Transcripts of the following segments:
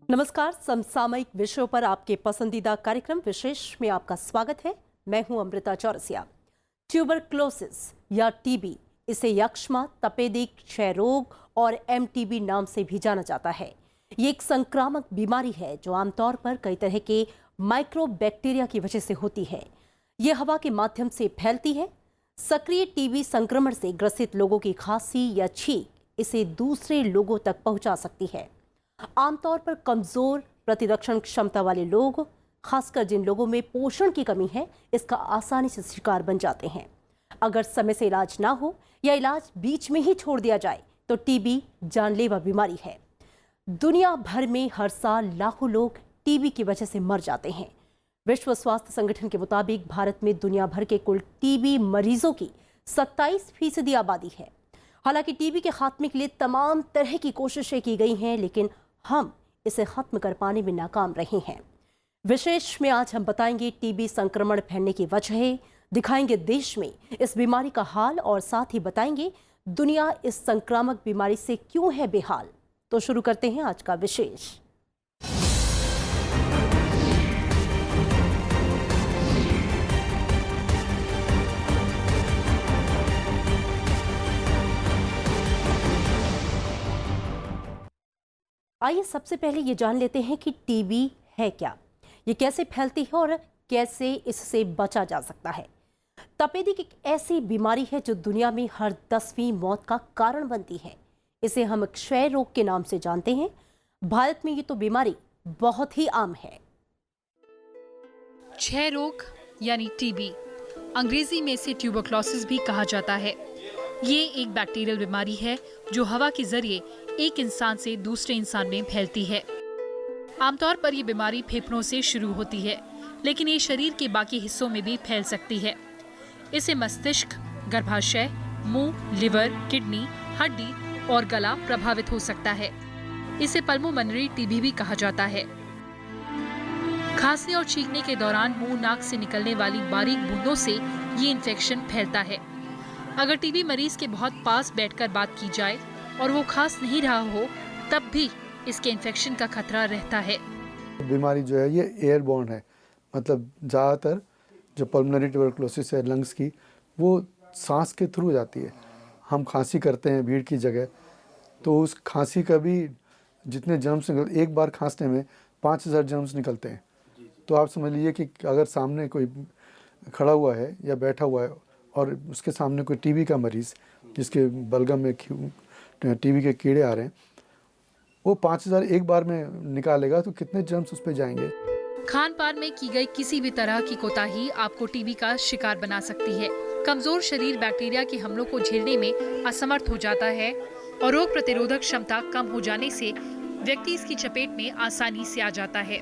नमस्कार। समसामयिक विषयों पर आपके पसंदीदा कार्यक्रम विशेष में आपका स्वागत है। मैं हूं अमृता चौरसिया। ट्यूबरक्लोसिस या टीबी, इसे यक्ष्मा, तपेदिक, क्षय रोग और एमटीबी नाम से भी जाना जाता है। ये एक संक्रामक बीमारी है जो आमतौर पर कई तरह के माइक्रोबैक्टीरिया की वजह से होती है। ये हवा के माध्यम से फैलती है। सक्रिय टीबी संक्रमण से ग्रसित लोगों की खांसी या छींक इसे दूसरे लोगों तक पहुंचा सकती है। आमतौर पर कमजोर प्रतिरक्षण क्षमता वाले लोग, खासकर जिन लोगों में पोषण की कमी है, इसका आसानी से शिकार बन जाते हैं। अगर समय से इलाज ना हो या इलाज बीच में ही छोड़ दिया जाए तो टीबी जानलेवा बीमारी है। दुनिया भर में हर साल लाखों लोग टीबी की वजह से मर जाते हैं। विश्व स्वास्थ्य संगठन के मुताबिक भारत में दुनिया भर के कुल टीबी मरीजों की 27% आबादी है। हालांकि टीबी के खात्मे के लिए तमाम तरह की कोशिशें की गई हैं, लेकिन हम इसे खत्म कर पाने में नाकाम रहे हैं। विशेष में आज हम बताएंगे टीबी संक्रमण फैलने की वजह, दिखाएंगे देश में इस बीमारी का हाल और साथ ही बताएंगे दुनिया इस संक्रामक बीमारी से क्यों है बेहाल। तो शुरू करते हैं आज का विशेष। आइए सबसे पहले ये जान लेते हैं कि टीबी है क्या, ये कैसे फैलती है और कैसे इससे बचा जा सकता है। तपेदिक एक ऐसी बीमारी है जो दुनिया में हर 10वीं मौत का कारण बनती है। इसे हम क्षय रोग के नाम से जानते हैं। भारत में ये तो बीमारी बहुत ही आम है। क्षय रोग यानी टीबी, अंग्रेजी में इसे ट्यूबरक्लोसिस भी कहा जाता है। ये एक बैक्टीरियल बीमारी है जो हवा के जरिए एक इंसान से दूसरे इंसान में फैलती है। आमतौर पर ये बीमारी फेफड़ों से शुरू होती है, लेकिन ये शरीर के बाकी हिस्सों में भी फैल सकती है। इसे मस्तिष्क, गर्भाशय, मुंह, लिवर, किडनी, हड्डी और गला प्रभावित हो सकता है। इसे पल्मोनरी टीबी भी कहा जाता है। खांसने और छींकने के दौरान मुंह, नाक से निकलने वाली बारीक बूंदों से ये इन्फेक्शन फैलता है। अगर टीबी मरीज के बहुत पास बैठकर बात की जाए और वो खांस नहीं रहा हो, तब भी इसके इन्फेक्शन का खतरा रहता है। बीमारी जो है ये एयरबोर्न है, मतलब ज़्यादातर जो पल्मोनरी ट्यूबरक्लोसिस है लंग्स की, वो सांस के थ्रू जाती है। हम खांसी करते हैं भीड़ की जगह, तो उस खांसी का भी जितने जर्म्स निकल, एक बार खांसने में 5000 जर्म्स निकलते हैं। तो आप समझ लीजिए कि अगर सामने कोई खड़ा हुआ है या बैठा हुआ है और उसके सामने कोई टीबी का मरीज़ जिसके बलगम में टीबी के कीड़े आ रहे हैं, वो 5000 एक बार में निकालेगा तो कितने जर्म्स उस पर जाएंगे। खान पान में की गई किसी भी तरह की कोताही आपको टीबी का शिकार बना सकती है। कमजोर शरीर बैक्टीरिया के हमलों को झेलने में असमर्थ हो जाता है और रोग प्रतिरोधक क्षमता कम हो जाने से व्यक्ति इसकी चपेट में आसानी से आ जाता है।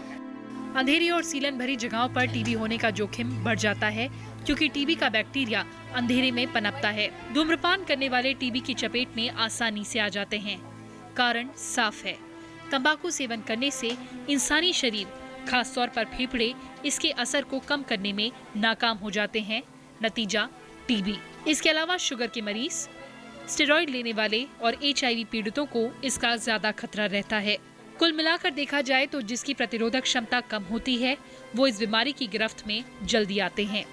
अंधेरी और सीलन भरी जगहों पर टीबी होने का जोखिम बढ़ जाता है, क्योंकि टीबी का बैक्टीरिया अंधेरे में पनपता है। धूम्रपान करने वाले टीबी की चपेट में आसानी से आ जाते हैं। कारण साफ है, तंबाकू सेवन करने से इंसानी शरीर, खासतौर पर फेफड़े, इसके असर को कम करने में नाकाम हो जाते हैं। नतीजा टीबी। इसके अलावा शुगर के मरीज, स्टेरॉइड लेने वाले और HIV पीड़ितों को इसका ज्यादा खतरा रहता है। कुल मिलाकर देखा जाए तो जिसकी प्रतिरोधक क्षमता कम होती है, वो इस बीमारी की गिरफ्त में जल्दी आते हैं।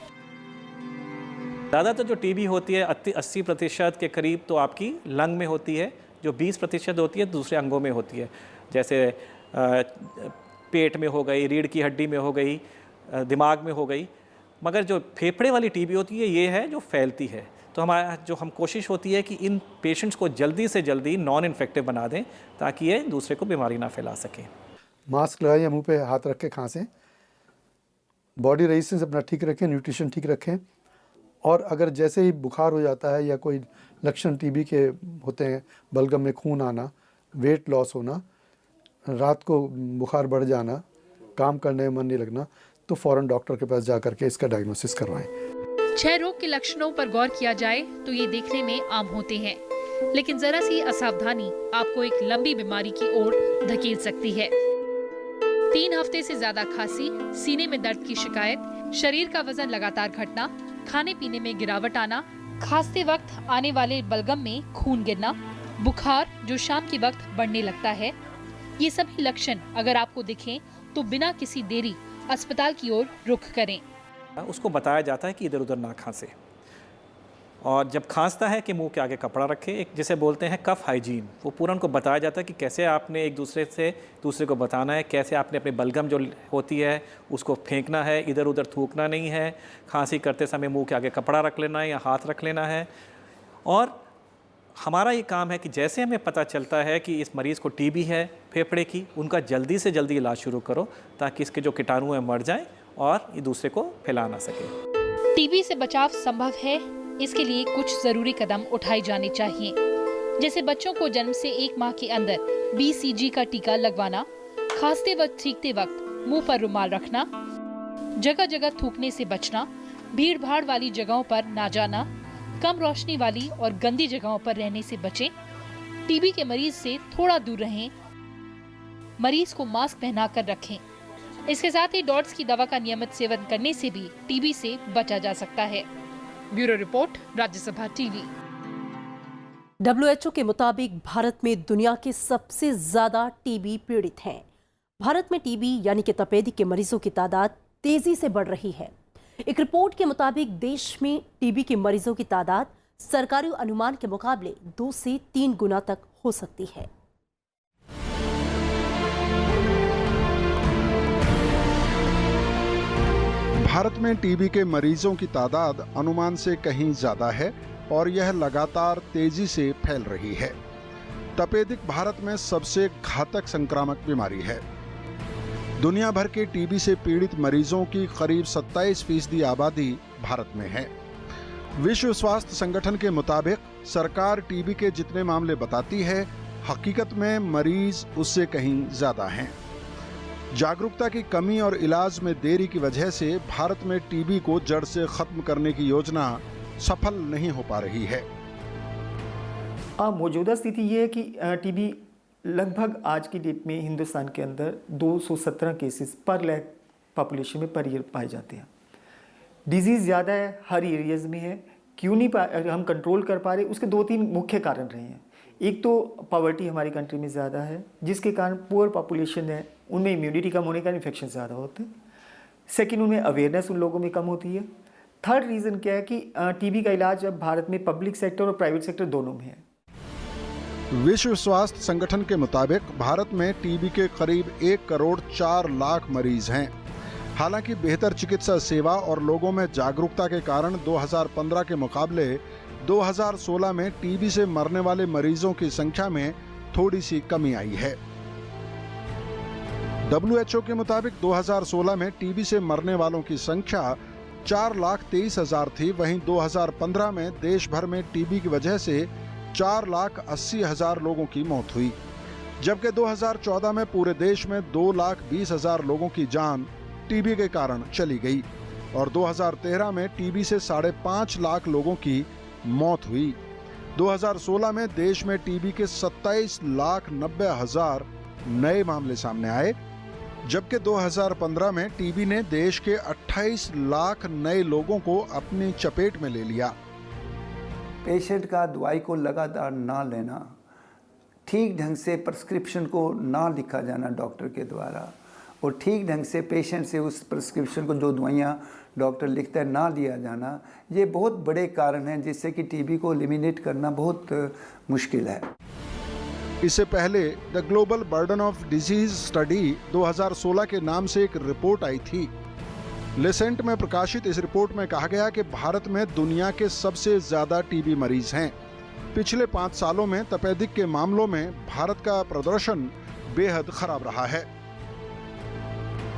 ज़्यादातर जो टीबी होती है 80% के करीब तो आपकी लंग में होती है, जो 20% होती है दूसरे अंगों में होती है, जैसे पेट में हो गई, रीढ़ की हड्डी में हो गई, दिमाग में हो गई। मगर जो फेफड़े वाली टीबी होती है ये है जो फैलती है। तो हम कोशिश होती है कि इन पेशेंट्स को जल्दी से जल्दी नॉन इन्फेक्टिव बना दें ताकि ये दूसरे को बीमारी ना फैला सकें। मास्क लगाएं, मुंह पे हाथ रख के खांसें, बॉडी रेजिस्टेंस अपना ठीक रखें, न्यूट्रिशन ठीक रखें। और अगर जैसे ही बुखार हो जाता है या कोई लक्षण टीबी के होते हैं, बलगम में खून आना, वेट लॉस होना, रात को बुखार बढ़ जाना, काम करने में मन नहीं लगना, तो फ़ौरन डॉक्टर के पास जा करके इसका डायग्नोसिस करवाएं। क्षय रोग के लक्षणों पर गौर किया जाए तो ये देखने में आम होते हैं, लेकिन जरा सी असावधानी आपको एक लंबी बीमारी की ओर धकेल सकती है। 3 हफ्ते से ज्यादा खांसी, सीने में दर्द की शिकायत, शरीर का वजन लगातार घटना, खाने पीने में गिरावट आना, खांसते वक्त आने वाले बलगम में खून गिरना, बुखार जो शाम के वक्त बढ़ने लगता है, ये सभी लक्षण अगर आपको दिखें तो बिना किसी देरी अस्पताल की ओर रुख करें। उसको बताया जाता है कि इधर उधर ना खांसे, और जब खांसता है कि मुंह के आगे कपड़ा रखे, एक जिसे बोलते हैं कफ हाइजीन, वो पूरा उनको बताया जाता है कि कैसे आपने एक दूसरे को बताना है, कैसे आपने अपनी बलगम जो होती है उसको फेंकना है, इधर उधर थूकना नहीं है, खांसी करते समय मुंह के आगे कपड़ा रख लेना है या हाथ रख लेना है। और हमारा ये काम है कि जैसे हमें पता चलता है कि इस मरीज़ को टीबी है फेफड़े की, उनका जल्दी से जल्दी इलाज शुरू करो ताकि इसके जो कीटाणु हैं मर जाएं और ये दूसरे को फैला ना सके। टीबी से बचाव संभव है, इसके लिए कुछ जरूरी कदम उठाए जाने चाहिए, जैसे बच्चों को जन्म से 1 माह के अंदर BCG का टीका लगवाना, खांसते व छींकते वक्त मुंह पर रुमाल रखना, जगह जगह थूकने से बचना, भीड़ भाड़ वाली जगहों पर ना जाना, कम रोशनी वाली और गंदी जगहों पर रहने से बचें, टीबी के मरीज से थोड़ा दूर रहें, मरीज को मास्क पहनाकर रखें। इसके साथ ही डॉट्स की दवा का नियमित सेवन करने से भी टीबी से बचा जा सकता है। Bureau report, Rajya Sabha TV. WHO के मुताबिक भारत में दुनिया के सबसे ज्यादा टीबी पीड़ित हैं। भारत में टीबी यानी कि तपेदिक के मरीजों की तादाद तेजी से बढ़ रही है। एक रिपोर्ट के मुताबिक देश में टीबी के मरीजों की तादाद सरकारी अनुमान के मुकाबले 2 से 3 गुना तक हो सकती है। भारत में टीबी के मरीजों की तादाद अनुमान से कहीं ज्यादा है और यह लगातार तेजी से फैल रही है। तपेदिक भारत में सबसे घातक संक्रामक बीमारी है। दुनिया भर के टीबी से पीड़ित मरीजों की करीब 27% आबादी भारत में है। विश्व स्वास्थ्य संगठन के मुताबिक सरकार टीबी के जितने मामले बताती है, हकीकत में मरीज उससे कहीं ज्यादा हैं। जागरूकता की कमी और इलाज में देरी की वजह से भारत में टीबी को जड़ से खत्म करने की योजना सफल नहीं हो पा रही है। मौजूदा स्थिति ये है कि टीबी लगभग आज की डेट में हिंदुस्तान के अंदर 217 केसेस पर लाख पॉपुलेशन में पर ईयर पाए जाते हैं। डिजीज़ ज़्यादा है, हर एरियाज़ में है। क्यों नहीं हम कंट्रोल कर पा रहे, उसके 2-3 मुख्य कारण रहे हैं। एक तो पॉवर्टी हमारी कंट्री में ज़्यादा है, जिसके कारण पुअर पॉपुलेशन है, उनमें इम्यूनिटी कम होने का इन्फेक्शन ज़्यादा होते हैं। सेकेंड, उनमें अवेयरनेस उन लोगों में कम होती है। थर्ड रीज़न क्या है कि टीबी का इलाज अब भारत में पब्लिक सेक्टर और प्राइवेट सेक्टर दोनों में है। विश्व स्वास्थ्य संगठन के मुताबिक भारत में टीबी के करीब 1 करोड़ 4 लाख मरीज हैं। हालांकि बेहतर चिकित्सा सेवा और लोगों में जागरूकता के कारण 2015 के मुकाबले 2016 में टीबी से मरने वाले मरीजों की संख्या में थोड़ी सी कमी आई है। WHO के मुताबिक 2016 में टीबी से मरने वालों की संख्या 4,23,000 थी। वहीं 2015 में देश भर में टीबी की वजह से 4,80,000 लोगों की मौत हुई, जबकि 2014 में पूरे देश में 2,20,000 लोगों की जान टीबी के कारण चली गई और 2013 में टीबी से 5.5 लाख लोगों की मौत हुई। 2016 में देश में टीबी के 27,90,000 नए मामले सामने आए, जबकि 2015 में टीबी ने देश के 28 लाख नए लोगों को अपनी चपेट में ले लिया। पेशेंट का दवाई को लगातार ना लेना, ठीक ढंग से प्रिस्क्रिप्शन को ना लिखा जाना डॉक्टर के द्वारा और ठीक ढंग से पेशेंट से उस प्रिस्क्रिप्शन को जो दवाइयाँ डॉक्टर लिखता है ना लिया जाना, ये बहुत बड़े कारण हैं जिससे कि टीबी को एलिमिनेट करना बहुत मुश्किल है। इससे पहले the global burden of disease study 2016 के नाम से एक रिपोर्ट आई थी। लेसेंट में प्रकाशित इस रिपोर्ट में कहा गया कि भारत में दुनिया के सबसे ज्यादा टीबी मरीज हैं। पिछले 5 सालों में तपेदिक के मामलों में भारत का प्रदर्शन बेहद खराब रहा है।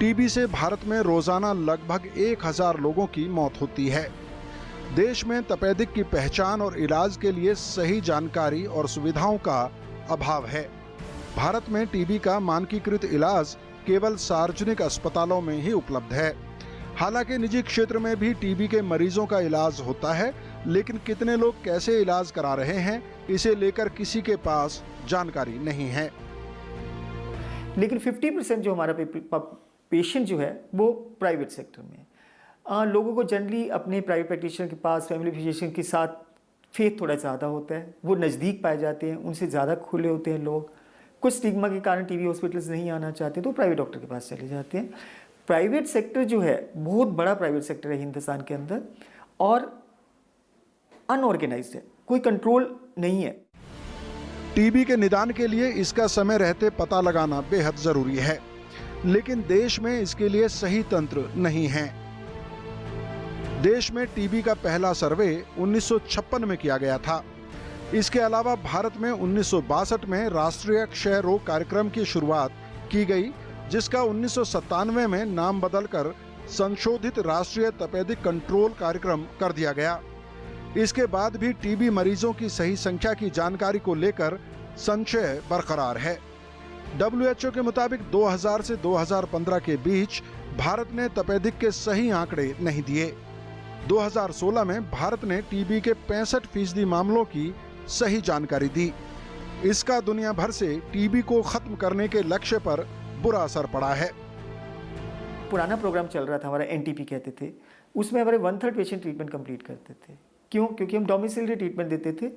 टीबी से भारत में रोजाना लगभग 1,000 लोगों की मौत होती है। देश में तपेदिक की पहचान और इलाज के लिए सही जानकारी और सुविधाओं का अभाव है। भारत में टीबी का मानकीकृत इलाज केवल सार्वजनिक अस्पतालों में ही उपलब्ध है। हालांकि निजी क्षेत्र में भी टीबी के मरीजों का इलाज होता है, लेकिन कितने लोग कैसे इलाज करा रहे हैं, इसे लेकर किसी के पास जानकारी नहीं है। लेकिन 50% जो हमारा पेशेंट जो है वो प्राइवेट सेक्टर में है। लोगों को जनरली अपने प्राइवेट प्रैक्टिशनर के पास, फैमिली फिजिशियन के साथ फेथ थोड़ा ज़्यादा होता है, वो नज़दीक पाए जाते हैं, उनसे ज़्यादा खुले होते हैं लोग, कुछ स्टिग्मा के कारण टीबी हॉस्पिटल्स नहीं आना चाहते तो प्राइवेट डॉक्टर के पास चले जाते हैं। प्राइवेट सेक्टर जो है बहुत बड़ा प्राइवेट सेक्टर है हिंदुस्तान के अंदर और अनऑर्गेनाइज्ड है, कोई कंट्रोल नहीं है। टीबी के निदान के लिए इसका समय रहते पता लगाना बेहद जरूरी है, लेकिन देश में इसके लिए सही तंत्र नहीं है। देश में टीबी का पहला सर्वे 1956 में किया गया था। इसके अलावा भारत में 1962 में राष्ट्रीय क्षय रोग कार्यक्रम की शुरुआत की गई, जिसका 1997 में नाम बदलकर संशोधित राष्ट्रीय तपेदिक कंट्रोल कार्यक्रम कर दिया गया। इसके बाद भी टीबी मरीजों की सही संख्या की जानकारी को लेकर संशय बरकरार है। WHO के मुताबिक 2000 से 2015 के बीच भारत ने तपेदिक के सही आंकड़े नहीं दिए। 2016 में भारत ने टीबी के 65% मामलों की सही जानकारी दी। इसका दुनिया भर से टीबी को खत्म करने के लक्ष्य पर बुरा असर पड़ा है। पुराना प्रोग्राम चल रहा था हमारा NTP कहते थे, उसमें हमारे 1/3 पेशेंट ट्रीटमेंट कंप्लीट करते थे। क्यों? क्योंकि हम डोमिसिलरी ट्रीटमेंट देते थे।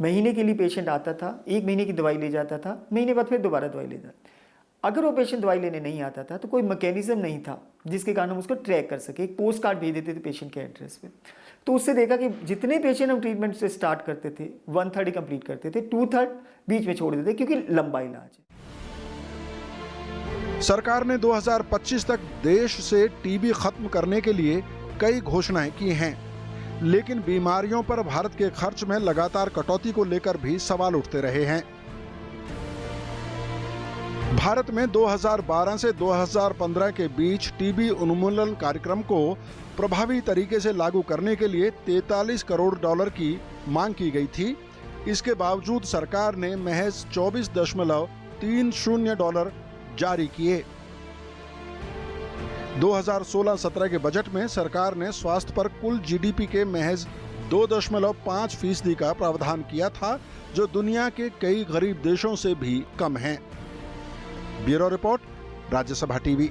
महीने के लिए पेशेंट आता था, 1 महीने की दवाई ले जाता था, महीने बाद फिर दोबारा दवाई ले जाता। अगर वो पेशेंट दवाई लेने नहीं आता था तो कोई मैकेनिज्म नहीं था जिसके कारण हम उसको ट्रैक कर सके। एक पोस्ट कार्ड भेज देते थे पेशेंट के एड्रेस पे। तो उससे देखा कि जितने पेशेंट हम ट्रीटमेंट से स्टार्ट करते थे 1/3 ही कंप्लीट करते थे, 2/3 बीच में छोड़ देते क्योंकि लंबा इलाज है। सरकार ने 2025 तक देश से टीबी खत्म करने के लिए कई घोषणाएं की हैं, लेकिन बीमारियों पर भारत के खर्च में लगातार कटौती को लेकर भी सवाल उठते रहे हैं। भारत में 2012 से 2015 के बीच टीबी उन्मूलन कार्यक्रम को प्रभावी तरीके से लागू करने के लिए $43 करोड़ की मांग की गई थी। इसके बावजूद सरकार ने महज $24.30 जारी किए। 2016-17 के बजट में सरकार ने स्वास्थ्य पर कुल GDP के महज 2.5% का प्रावधान किया था, जो दुनिया के कई गरीब देशों से भी कम है। Bureau report, Rajya Sabha TV.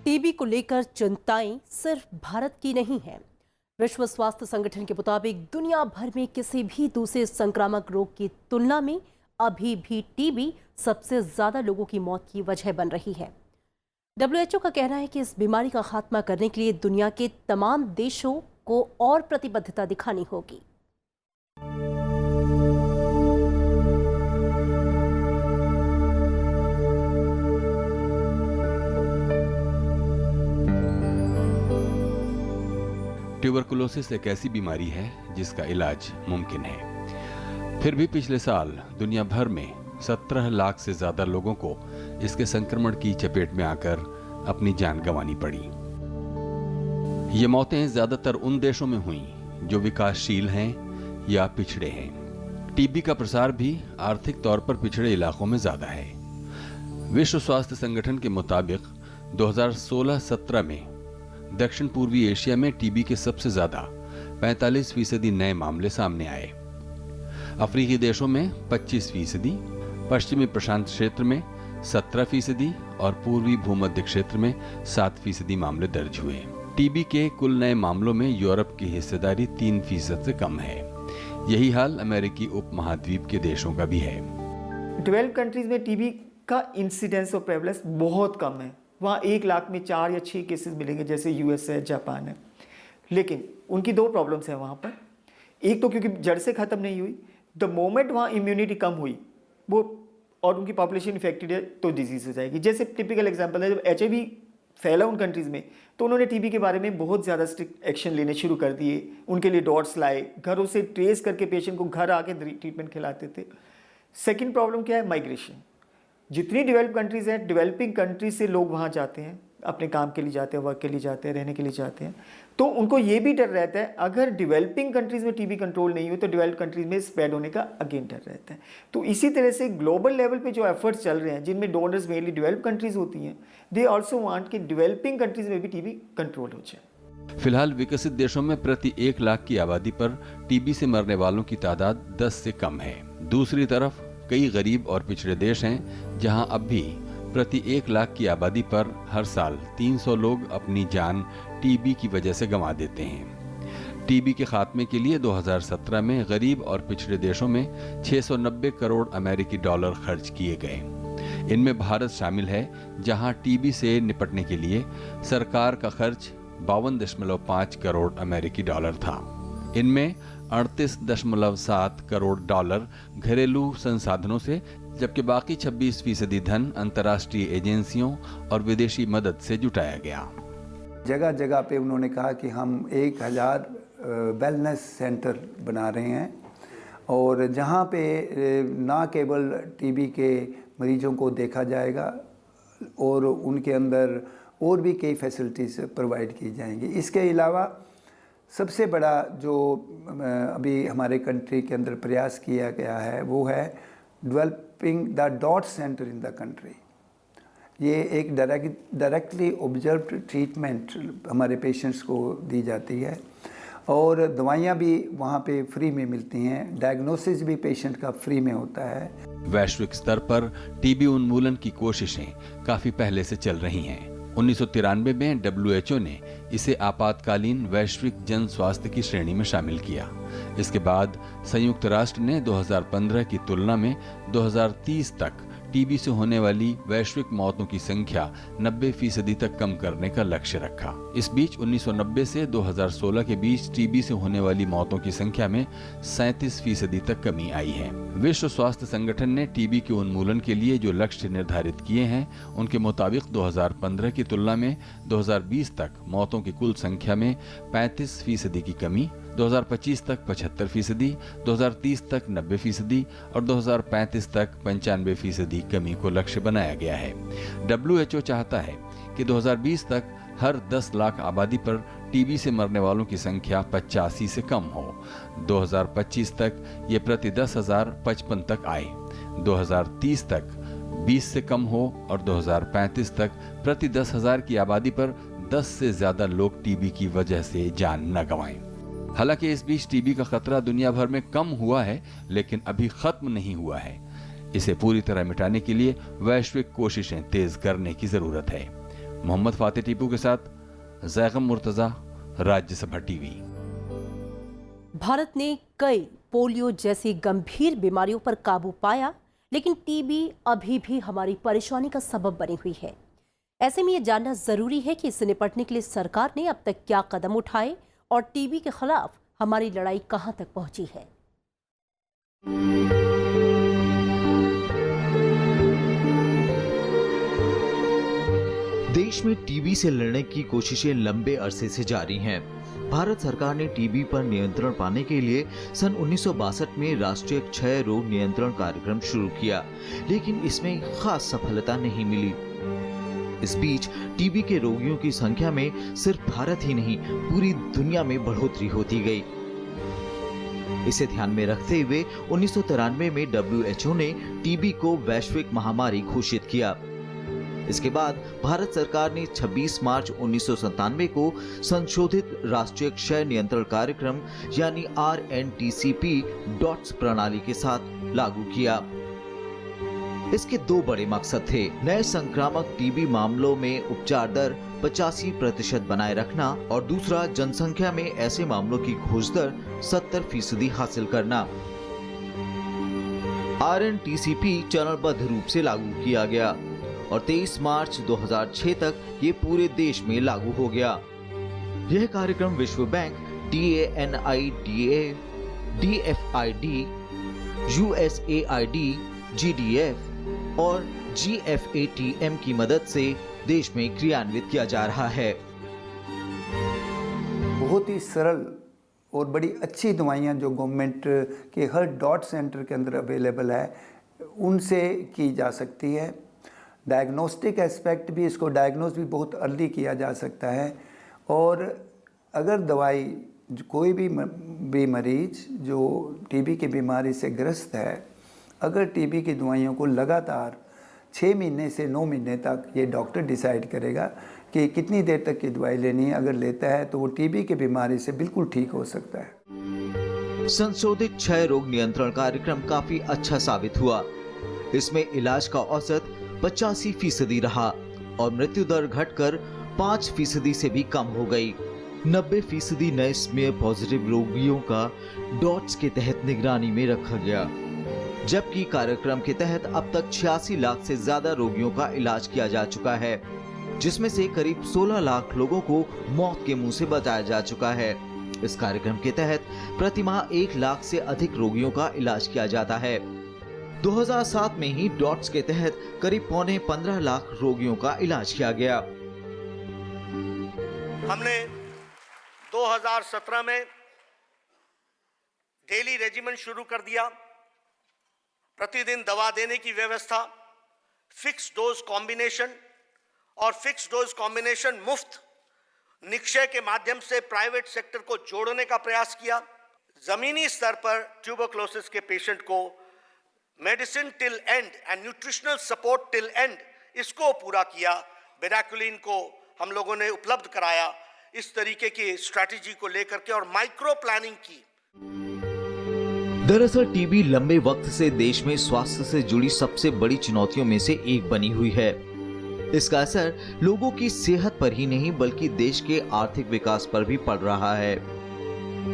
TB को लेकर चिंताएं सिर्फ भारत की नहीं है। विश्व स्वास्थ्य संगठन के मुताबिक दुनिया भर में किसी भी दूसरे संक्रामक रोग की तुलना में अभी भी टीबी सबसे ज्यादा लोगों की मौत की वजह बन रही है। WHO का कहना है कि इस बीमारी का खात्मा करने के लिए दुनिया के तमाम देशों को और प्रतिबद्धता दिखानी होगी। ट्यूबरकुलोसिस एक ऐसी बीमारी है जिसका इलाज मुमकिन है, फिर भी पिछले साल दुनिया भर में 17 लाख से ज्यादा लोगों को इसके संक्रमण की चपेट में आकर अपनी जान गंवानी पड़ी। ये मौतें ज्यादातर उन देशों में हुईं जो विकासशील हैं या पिछड़े हैं। टीबी का प्रसार भी आर्थिक तौर पर पिछड़े इलाकों में ज्यादा है। विश्व स्वास्थ्य संगठन के मुताबिक 2016-17 में दक्षिण पूर्वी एशिया में टीबी के सबसे ज्यादा 45% नए मामले सामने आए। अफ्रीकी देशों में 25%, पश्चिमी प्रशांत क्षेत्र में 17% और पूर्वी भूमध्य क्षेत्र में 7% मामले दर्ज हुए। टीबी के कुल नए मामलों में यूरोप की हिस्सेदारी 3% से कम है। यही हाल अमेरिकी उपमहाद्वीप के देशों का भी है। डेवलप्ड कंट्रीज में टीबी का इंसिडेंस और प्रेवलेंस बहुत कम है। वहाँ 1 लाख में 4 या 6 केसेस मिलेंगे, जैसे US है, जापान है। लेकिन उनकी 2 प्रॉब्लम्स हैं वहाँ पर। एक तो क्योंकि जड़ से ख़त्म नहीं हुई, द मोमेंट वहाँ इम्यूनिटी कम हुई वो और उनकी पॉपुलेशन इफेक्टेड है तो डिजीज हो जाएगी। जैसे टिपिकल एग्जांपल है, जब HIV फैला उन कंट्रीज़ में तो उन्होंने टीबी के बारे में बहुत ज़्यादा स्ट्रिक्ट एक्शन लेने शुरू कर दिए। उनके लिए डॉट्स लाए, घरों से ट्रेस करके पेशेंट को घर आके ट्रीटमेंट खिलाते थे। सेकेंड प्रॉब्लम क्या है? माइग्रेशन। जितनी डेवलप्ड कंट्रीज़ हैं, डेवलपिंग कंट्रीज से लोग वहाँ जाते हैं, अपने काम के लिए जाते हैं, वर्क के लिए जाते हैं, रहने के लिए जाते हैं। तो उनको ये भी डर रहता है अगर डेवलपिंग कंट्रीज़ में टीबी कंट्रोल नहीं हुई तो डेवलप्ड कंट्रीज़ में स्प्रेड होने का अगेन डर रहता है। तो इसी तरह से ग्लोबल लेवल पे जो एफर्ट्स चल रहे हैं, जिनमें डोनर्स मेनली डेवलप्ड कंट्रीज़ होती हैं, दे ऑल्सो वांट कि डेवलपिंग कंट्रीज़ में भी टीबी कंट्रोल हो जाए। फिलहाल विकसित देशों में प्रति 1 लाख की आबादी पर टीबी से मरने वालों की तादाद 10 से कम है। दूसरी तरफ कई गरीब और पिछड़े देश हैं जहां अब भी प्रति 1 लाख की आबादी पर हर साल 300 लोग अपनी जान टीबी की वजह से गंवा देते हैं। टीबी के खात्मे के लिए 2017 में गरीब और पिछड़े देशों में 690 करोड़ अमेरिकी डॉलर खर्च किए गए। इनमें भारत शामिल है, जहां टीबी से निपटने के लिए सरकार का खर्च 52.5 करोड़ अमेरिकी डॉलर था। इनमें 38.7 करोड़ डॉलर घरेलू संसाधनों से, जबकि बाकी 26% धन अंतर्राष्ट्रीय एजेंसियों और विदेशी मदद से जुटाया गया। जगह जगह पे उन्होंने कहा कि हम 1000 वेलनेस सेंटर बना रहे हैं, और जहाँ पे ना केवल टीबी के मरीजों को देखा जाएगा और उनके अंदर और भी कई फैसिलिटीज़ प्रोवाइड की जाएंगी। इसके अलावा सबसे बड़ा जो अभी हमारे कंट्री के अंदर प्रयास किया गया है वो है developing the dot centre in the country. ये एक डायरेक्टली ऑब्जर्व्ड ट्रीटमेंट हमारे पेशेंट्स को दी जाती है, और दवाइयाँ भी वहाँ पे फ्री में मिलती हैं, डायग्नोसिस भी पेशेंट का फ्री में होता है। वैश्विक स्तर पर टीबी उन्मूलन की कोशिशें काफी पहले से चल रही हैं। 1993 में WHO ने इसे आपातकालीन वैश्विक जन स्वास्थ्य की श्रेणी में शामिल किया। इसके बाद संयुक्त राष्ट्र ने 2015 की तुलना में 2030 तक टीबी से होने वाली वैश्विक मौतों की संख्या 90% तक कम करने का लक्ष्य रखा। इस बीच 1990 से 2016 के बीच टीबी से होने वाली मौतों की संख्या में 37% तक कमी आई है। विश्व स्वास्थ्य संगठन ने टीबी के उन्मूलन के लिए जो लक्ष्य निर्धारित किए हैं, उनके मुताबिक 2015 की तुलना में 2020 तक मौतों की कुल संख्या में 35% की कमी, 2025 तक 75%, 2030 तक 90% और 2035 तक 95% कमी को लक्ष्य बनाया गया है। WHO चाहता है कि 2020 तक हर 10 लाख आबादी पर टीबी से मरने वालों की संख्या 85 से कम हो। 2025 तक ये प्रति 10,000 55 तक आए, 2030 तक 20 से कम हो और 2035 तक प्रति 10,000 की आबादी पर 10 से ज्यादा लोग टीबी की वजह से जान न गंवाएं। हालांकि इस बीच टीबी का खतरा दुनिया भर में कम हुआ है, लेकिन अभी खत्म नहीं हुआ है। इसे पूरी तरह मिटाने के लिए वैश्विक कोशिशें तेज करने की जरूरत है। मोहम्मद फातिह टीपू के साथ जैगम मुर्तजा, राज्यसभा टीवी। भारत ने कई पोलियो जैसी गंभीर बीमारियों पर काबू पाया, लेकिन टीबी अभी भी हमारी परेशानी का सबब बनी हुई है। ऐसे में ये जानना जरूरी है कि इससे निपटने के लिए सरकार ने अब तक क्या कदम उठाए और टीबी के खिलाफ हमारी लड़ाई कहां तक पहुंची है। देश में टीबी से लड़ने की कोशिशें लंबे अरसे से जारी हैं। भारत सरकार ने टीबी पर नियंत्रण पाने के लिए सन 1962 में राष्ट्रीय क्षय रोग नियंत्रण कार्यक्रम शुरू किया, लेकिन इसमें खास सफलता नहीं मिली। इस बीच टीबी के रोगियों की संख्या में सिर्फ भारत ही नहीं, पूरी दुनिया में बढ़ोतरी होती गई। इसे ध्यान में रखते हुए 1993 में WHO ने टीबी को वैश्विक महामारी घोषित किया। इसके बाद भारत सरकार ने 26 मार्च 1997 को संशोधित राष्ट्रीय क्षय नियंत्रण कार्यक्रम यानी RNTCP डॉट्स प्रणाली के साथ लागू किया। इसके दो बड़े मकसद थे। नए संक्रामक टीबी मामलों में उपचार दर 85% बनाए रखना और दूसरा जनसंख्या में ऐसे मामलों की खोज दर 70% हासिल करना। RNTCP चरणबद्ध रूप से लागू किया गया और 23 मार्च 2006 तक ये पूरे देश में लागू हो गया। यह कार्यक्रम विश्व bank, DANIDA, DFID, USAID, GDF और GFATM की मदद से देश में क्रियान्वित किया जा रहा है। बहुत ही सरल और बड़ी अच्छी दवाइयाँ जो गवर्नमेंट के हर डॉट सेंटर के अंदर अवेलेबल है, उनसे की जा सकती है। डायग्नोस्टिक एस्पेक्ट भी, इसको डायग्नोस भी बहुत अर्ली किया जा सकता है। और अगर दवाई कोई भी मरीज जो टीबी की बीमारी से ग्रस्त है, अगर टीबी की दवाइयों को लगातार 6 महीने से 9 महीने तक ये डॉक्टर डिसाइड करेगा कि कितनी देर तक की दवाई लेनी है, अगर लेता है तो वो टीबी की बीमारी से बिल्कुल ठीक हो सकता है। संशोधित क्षय रोग नियंत्रण कार्यक्रम काफी अच्छा साबित हुआ। इसमें इलाज का औसत 85% रहा और मृत्यु दर घटकर 5% से भी कम हो गई। 90% नए स्मीयर पॉजिटिव रोगियों का डॉट्स के तहत निगरानी में रखा गया, जबकि कार्यक्रम के तहत अब तक 86 लाख से ज्यादा रोगियों का इलाज किया जा चुका है, जिसमें से करीब 16 लाख लोगों को मौत के मुंह से बचाया जा चुका है। इस कार्यक्रम के तहत प्रतिमाह 1 लाख से अधिक रोगियों का इलाज किया जाता है। 2007 में ही डॉट्स के तहत करीब 15 लाख रोगियों का इलाज किया गया। हमने 2017 में डेली रेजिमेंट शुरू कर दिया, प्रतिदिन दवा देने की व्यवस्था, फिक्स डोज कॉम्बिनेशन और फिक्स डोज कॉम्बिनेशन मुफ्त निक्षय के माध्यम से प्राइवेट सेक्टर को जोड़ने का प्रयास किया। जमीनी स्तर पर ट्यूबरक्लोसिस के पेशेंट को medicine till and and nutritional support till and, इसको पूरा किया। बेराक्युलिन को हम लोगों ने उपलब्ध कराया, इस तरीके की स्ट्रैटेजी को लेकर के और माइक्रो प्लानिंग की। दरअसल टीबी लंबे वक्त से देश में स्वास्थ्य से जुड़ी सबसे बड़ी चुनौतियों में से एक बनी हुई है। इसका असर लोगों की सेहत पर ही नहीं बल्कि देश के आर्थिक विकास पर भी पड़ रहा है।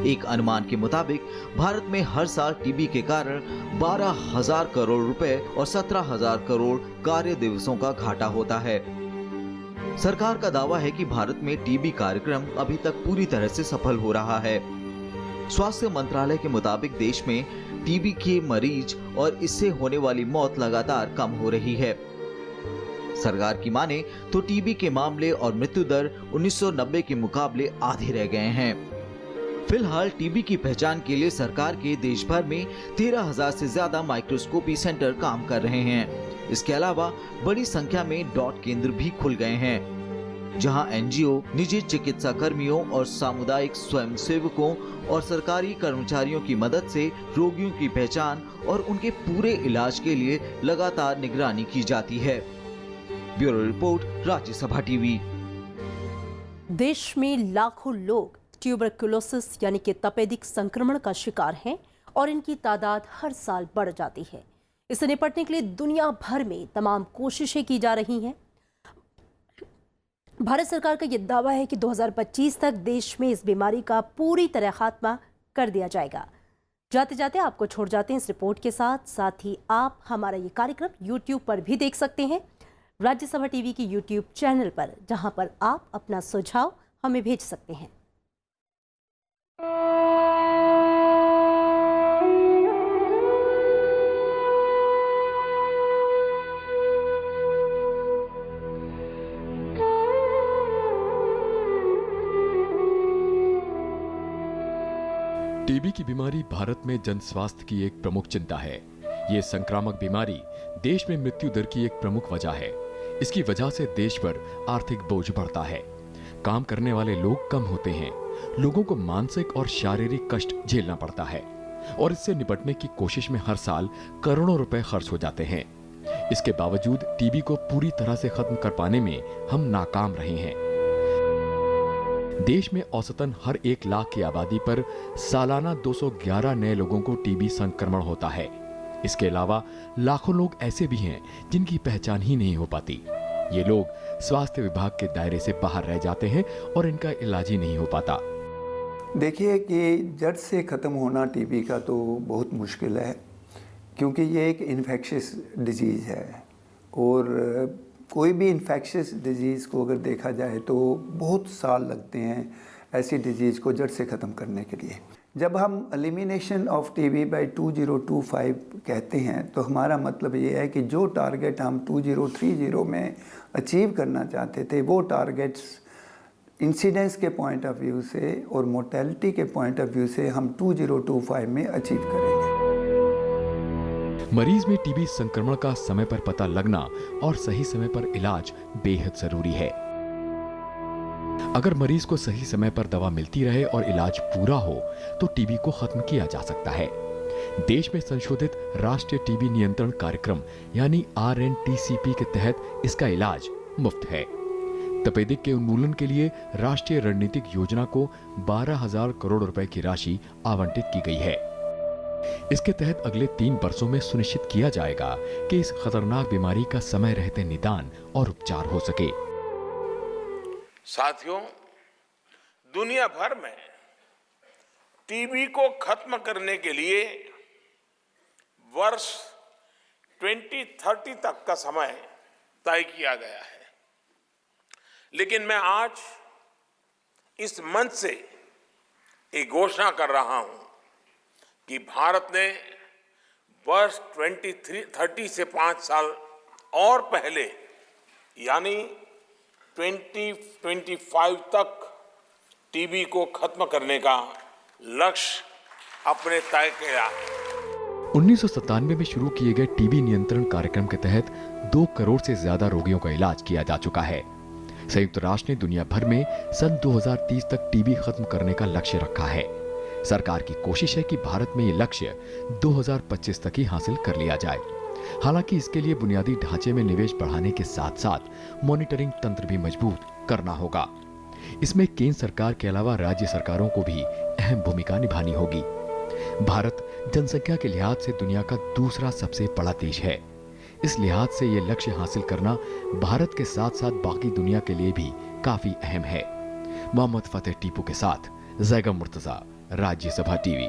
एक अनुमान के मुताबिक भारत में हर साल टीबी के कारण 12,000 करोड़ रुपए और 17,000 करोड़ कार्य दिवसों का घाटा होता है। सरकार का दावा है कि भारत में टीबी कार्यक्रम अभी तक पूरी तरह से सफल हो रहा है। स्वास्थ्य मंत्रालय के मुताबिक देश में टीबी के मरीज और इससे होने वाली मौत लगातार कम हो रही है। सरकार की माने तो टीबी के मामले और मृत्यु दर 1990 के मुकाबले आधे रह गए हैं। फिलहाल टीबी की पहचान के लिए सरकार के देश भर में 13,000 से ज्यादा माइक्रोस्कोपी सेंटर काम कर रहे हैं। इसके अलावा बड़ी संख्या में डॉट केंद्र भी खुल गए हैं, जहां एनजीओ, निजी चिकित्सा कर्मियों और सामुदायिक स्वयंसेवकों और सरकारी कर्मचारियों की मदद से रोगियों की पहचान और उनके पूरे इलाज के लिए लगातार निगरानी की जाती है। Bureau report, Rajya Sabha TV. देश में लाखों लोग ट्यूबरकुलोसिस यानी कि तपेदिक संक्रमण का शिकार हैं और इनकी तादाद हर साल बढ़ जाती है। इससे निपटने के लिए दुनिया भर में तमाम कोशिशें की जा रही हैं। भारत सरकार का यह दावा है कि 2025 तक देश में इस बीमारी का पूरी तरह खात्मा कर दिया जाएगा। जाते जाते आपको छोड़ जाते हैं इस रिपोर्ट के साथ ही आप हमारा ये कार्यक्रम YouTube पर भी देख सकते हैं, राज्यसभा टीवी की YouTube चैनल पर, जहां पर आप अपना सुझाव हमें भेज सकते हैं। टीबी की बीमारी भारत में जन स्वास्थ्य की एक प्रमुख चिंता है। ये संक्रामक बीमारी देश में मृत्यु दर की एक प्रमुख वजह है। इसकी वजह से देश पर आर्थिक बोझ बढ़ता है, काम करने वाले लोग कम होते हैं, लोगों को मानसिक और शारीरिक कष्ट झेलना पड़ता है और इससे निपटने की कोशिश में हर साल करोड़ों रुपए खर्च हो जाते हैं। इसके बावजूद टीबी को पूरी तरह से खत्म कर पाने में हम नाकाम रहे हैं। देश में औसतन हर 1 लाख की आबादी पर सालाना 211 नए लोगों को टीबी संक्रमण होता है। इसके अलावा लाखों लोग ऐसे भी हैं जिनकी पहचान ही नहीं हो पाती। ये लोग स्वास्थ्य विभाग के दायरे से बाहर रह जाते हैं और इनका इलाज ही नहीं हो पाता। देखिए कि जड़ से ख़त्म होना टीबी का तो बहुत मुश्किल है, क्योंकि ये एक इन्फेक्शियस डिजीज़ है और कोई भी इन्फेक्शियस डिजीज़ को अगर देखा जाए तो बहुत साल लगते हैं ऐसी डिजीज़ को जड़ से ख़त्म करने के लिए। जब हम एलिमिनेशन ऑफ टीबी बाय 2025 कहते हैं तो हमारा मतलब ये है कि जो टारगेट हम 2030 में अचीव करना चाहते थे वो टारगेट्स इंसिडेंस के पॉइंट ऑफ व्यू से और मोर्टेलिटी के पॉइंट ऑफ व्यू से हम 2025 में अचीव करेंगे। मरीज में टीबी संक्रमण का समय पर पता लगना और सही समय पर इलाज बेहद जरूरी है। अगर मरीज को सही समय पर दवा मिलती रहे और इलाज पूरा हो तो टीबी को खत्म किया जा सकता है। देश में संशोधित राष्ट्रीय टीबी नियंत्रण कार्यक्रम यानी RNTCP के तहत इसका इलाज मुफ्त है। तपेदिक के उन्मूलन के लिए राष्ट्रीय रणनीतिक योजना को 12,000 करोड़ रुपए की राशि आवंटित की गई है। इसके तहत अगले 3 वर्षों में सुनिश्चित किया जाएगा कि इस खतरनाक बीमारी का समय रहते निदान और उपचार हो सके। साथियों, दुनिया भर में टीबी को खत्म करने के लिए वर्ष 2030 तक का समय तय किया गया है। लेकिन मैं आज इस मंच से एक घोषणा कर रहा हूं कि भारत ने वर्ष 2030 से 5 साल और पहले यानी 2025 तक टीबी को खत्म करने का लक्ष्य अपने तय किया है। 1997 में शुरू किए गए टीबी नियंत्रण कार्यक्रम के तहत 2 करोड़ से ज्यादा रोगियों का इलाज किया जा चुका है। संयुक्त राष्ट्र ने दुनिया भर में सन 2030 तक टीबी खत्म करने का लक्ष्य रखा है। सरकार की कोशिश है कि भारत में ये लक्ष्य 2025 तक ही हासिल कर लिया जाए। हालांकि इसके लिए बुनियादी ढांचे में निवेश बढ़ाने के साथ साथ मॉनिटरिंग तंत्र भी मजबूत करना होगा। इसमें केंद्र सरकार के अलावा राज्य सरकारों को भी अहम भूमिका निभानी होगी। भारत जनसंख्या के लिहाज से दुनिया का दूसरा सबसे बड़ा देश है। इस लिहाज से ये लक्ष्य हासिल करना भारत के साथ साथ बाकी दुनिया के लिए भी काफी अहम है। मोहम्मद फतेह टीपू के साथ जैगम मुर्तजा, राज्यसभा टीवी।